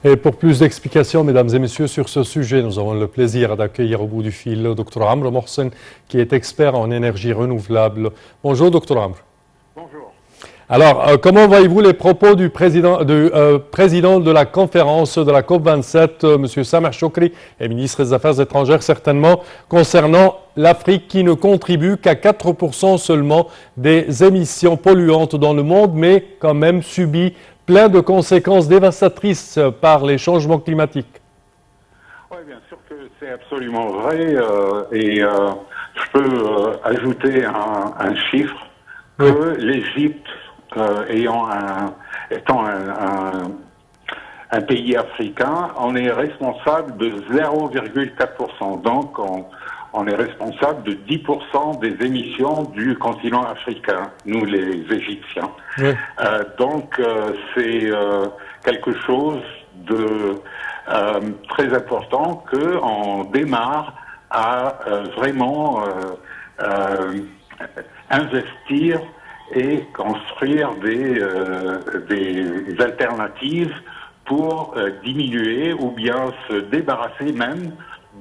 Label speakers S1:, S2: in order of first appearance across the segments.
S1: Et pour plus d'explications, mesdames et messieurs, sur ce sujet, nous avons le plaisir d'accueillir au bout du fil le Dr Amr Mohsen, qui est expert en énergie renouvelable. Bonjour, Dr Amr.
S2: Bonjour.
S1: Alors, comment voyez-vous les propos du président de la conférence de la COP27, M. Sameh Choukri, et ministre des Affaires étrangères certainement, concernant l'Afrique qui ne contribue qu'à 4% seulement des émissions polluantes dans le monde, mais quand même subit plein de conséquences dévastatrices par les changements climatiques?
S2: Oui, bien sûr que c'est absolument vrai. Je peux ajouter un chiffre que l'Égypte, étant un pays africain, on est responsable de 0,4%. Donc, on est responsable de 10% des émissions du continent africain, nous les Égyptiens.
S1: Oui.
S2: C'est quelque chose de très important qu'on démarre à vraiment investir et construire des alternatives pour diminuer ou bien se débarrasser même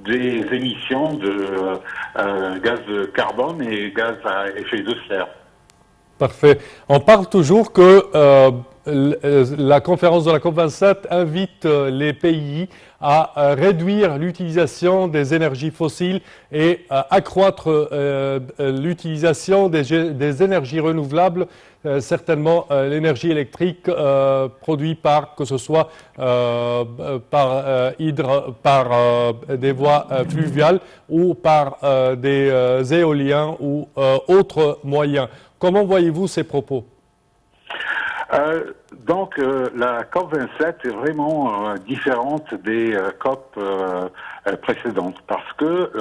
S2: des émissions de gaz de carbone et gaz à effet de serre.
S1: Parfait. On parle toujours que la conférence de la COP27 invite les pays à réduire l'utilisation des énergies fossiles et à accroître l'utilisation des énergies renouvelables, certainement l'énergie électrique produite par, que ce soit par des voies fluviales ou par des éoliens ou autres moyens. Comment voyez-vous ces propos?
S2: La COP27 est vraiment différente des COP précédentes parce que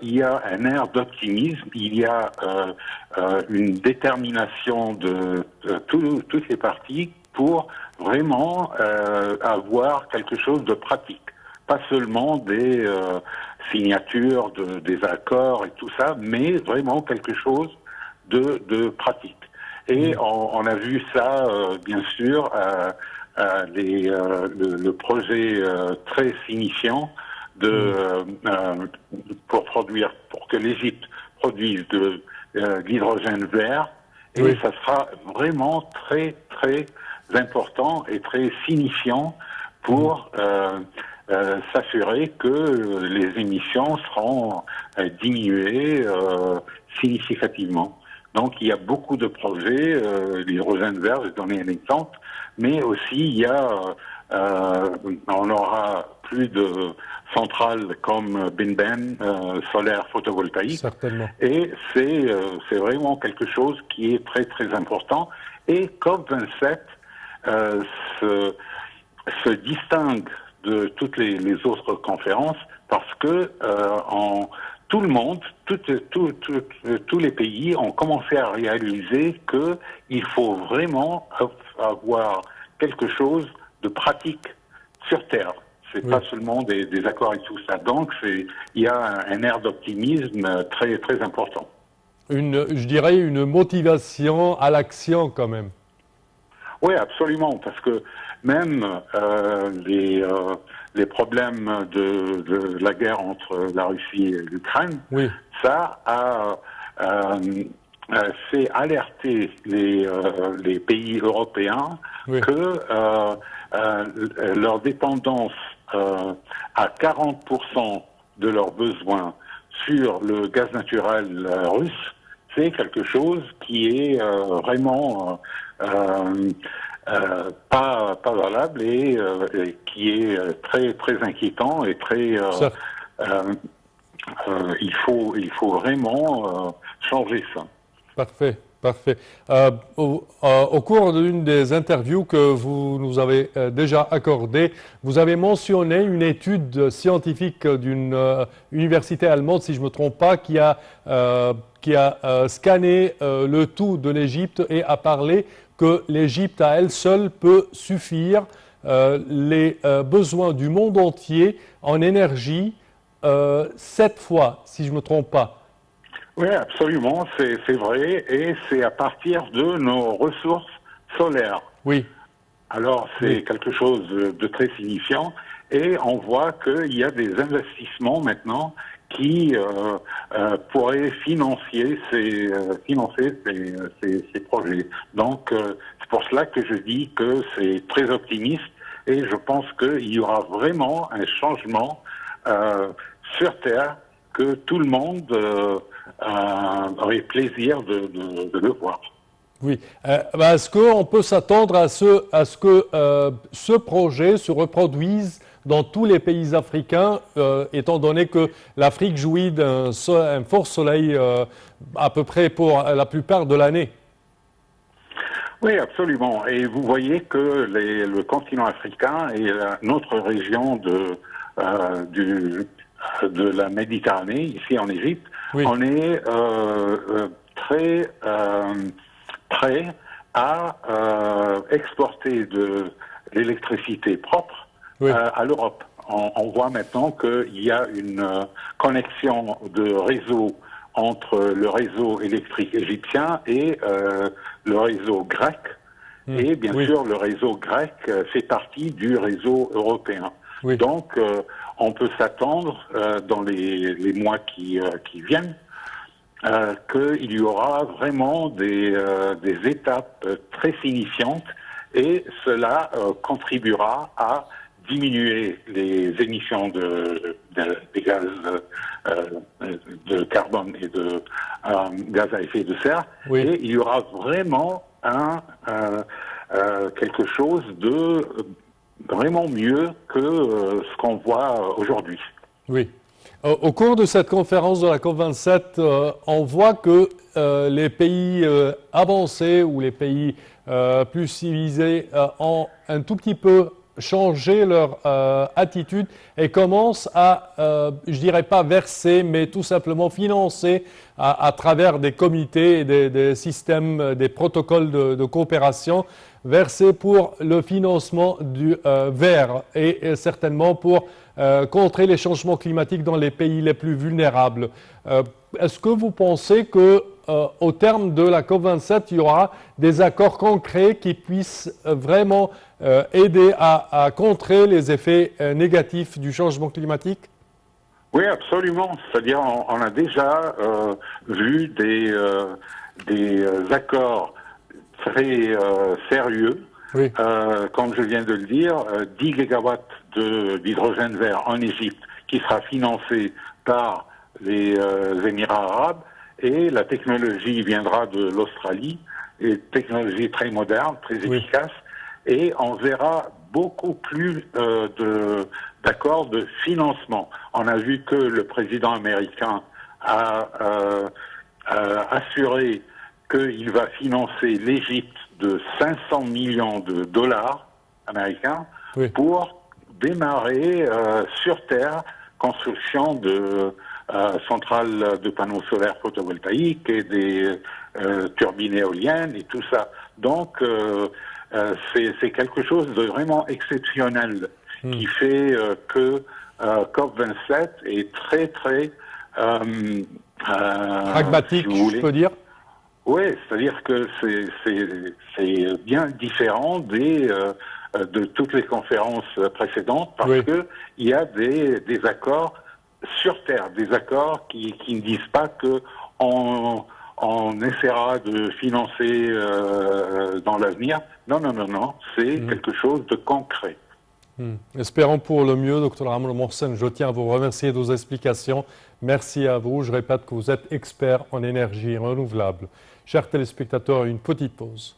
S2: il y a un air d'optimisme, il y a une détermination de toutes les parties pour vraiment avoir quelque chose de pratique, pas seulement des signatures, des accords et tout ça, mais vraiment quelque chose de pratique. Et on a vu ça, bien sûr, le projet très signifiant pour que l'Égypte produise de l'hydrogène vert. Et
S1: oui,
S2: ça sera vraiment très, très important et très signifiant pour s'assurer que les émissions seront diminuées significativement. Donc, il y a beaucoup de projets, l'hydrogène vert, je vais donner un exemple, mais aussi il y a, on aura plus de centrales comme Binben, solaire photovoltaïque.
S1: certainement.
S2: Et c'est vraiment quelque chose qui est très, très important. Et COP27 se distingue de toutes les autres conférences parce que tout le monde, tous les pays ont commencé à réaliser qu'il faut vraiment avoir quelque chose de pratique sur Terre. C'est pas seulement des accords et tout ça. Donc, il y a un air d'optimisme très, très important.
S1: Je dirais une motivation à l'action quand même.
S2: Oui, absolument, parce que même les problèmes de la guerre entre la Russie et l'Ukraine, ça a fait alerter les pays européens que leur dépendance à 40% de leurs besoins sur le gaz naturel russe, c'est quelque chose qui est vraiment pas valable et qui est très très inquiétant et très il faut vraiment changer ça.
S1: Parfait, parfait. Au cours d'une des interviews que vous nous avez déjà accordées, vous avez mentionné une étude scientifique d'une université allemande, si je ne me trompe pas, qui a scanné le tout de l'Égypte et a parlé que l'Égypte à elle seule peut suffire les besoins du monde entier en énergie 7 fois, si je ne me trompe pas.
S2: Oui, absolument, c'est vrai, et c'est à partir de nos ressources solaires.
S1: Oui.
S2: Alors, c'est quelque chose de très signifiant et on voit qu'il y a des investissements maintenant qui pourraient financer ces projets. Donc, c'est pour cela que je dis que c'est très optimiste et je pense qu'il y aura vraiment un changement sur Terre que tout le monde aurait plaisir de le voir.
S1: Oui. Est-ce qu'on peut s'attendre à ce que ce projet se reproduise dans tous les pays africains, étant donné que l'Afrique jouit d'un fort soleil à peu près pour la plupart de l'année?
S2: Oui, absolument. Et vous voyez que le continent africain et notre région de la Méditerranée, ici en Égypte,
S1: Oui.
S2: on est très prêt à exporter de l'électricité propre
S1: Oui.
S2: à l'Europe. On voit maintenant qu'il y a une connexion de réseau entre le réseau électrique égyptien et le réseau grec. Et bien sûr, le réseau grec fait partie du réseau européen.
S1: Oui.
S2: Donc, on peut s'attendre dans les mois qui viennent qu'il y aura vraiment des étapes très significantes et cela contribuera à diminuer les émissions des gaz de carbone et de gaz à effet de serre.
S1: Oui.
S2: Et il y aura vraiment quelque chose de vraiment mieux que ce qu'on voit aujourd'hui.
S1: Oui. Au cours de cette conférence de la COP27, on voit que les pays avancés ou les pays plus civilisés ont un tout petit peu changé leur attitude et commencent à, je dirais pas verser, mais tout simplement financer à travers des comités et des systèmes, des protocoles de coopération, verser pour le financement du vert et certainement pour contrer les changements climatiques dans les pays les plus vulnérables. Est-ce que vous pensez que au terme de la COP27, il y aura des accords concrets qui puissent vraiment aider à contrer les effets négatifs du changement climatique?
S2: Oui, absolument. C'est-à-dire, on a déjà vu des accords très sérieux.
S1: Oui.
S2: Comme je viens de le dire, 10 gigawatts d'hydrogène vert en Égypte qui sera financé par les Émirats arabes et la technologie viendra de l'Australie, et technologie très moderne, très efficace, et on verra beaucoup plus d'accords de financement. On a vu que le président américain a assuré qu'il va financer l'Égypte de 500 millions de dollars américains pour démarrer sur Terre construction de centrales de panneaux solaires photovoltaïques et des turbines éoliennes et tout ça. Donc, c'est quelque chose de vraiment exceptionnel qui fait que COP27 est très, très
S1: pragmatique,
S2: si vous voulez,
S1: je peux dire.
S2: Oui, c'est-à-dire que c'est bien différent de toutes les conférences précédentes parce que il y a des accords sur Terre, des accords qui ne disent pas que on essaiera de financer dans l'avenir. Non, non, non, non, c'est quelque chose de concret.
S1: Espérons pour le mieux, Dr Ramon Mohsen. Je tiens à vous remercier de vos explications. Merci à vous. Je répète que vous êtes expert en énergie renouvelable. Chers téléspectateurs, une petite pause.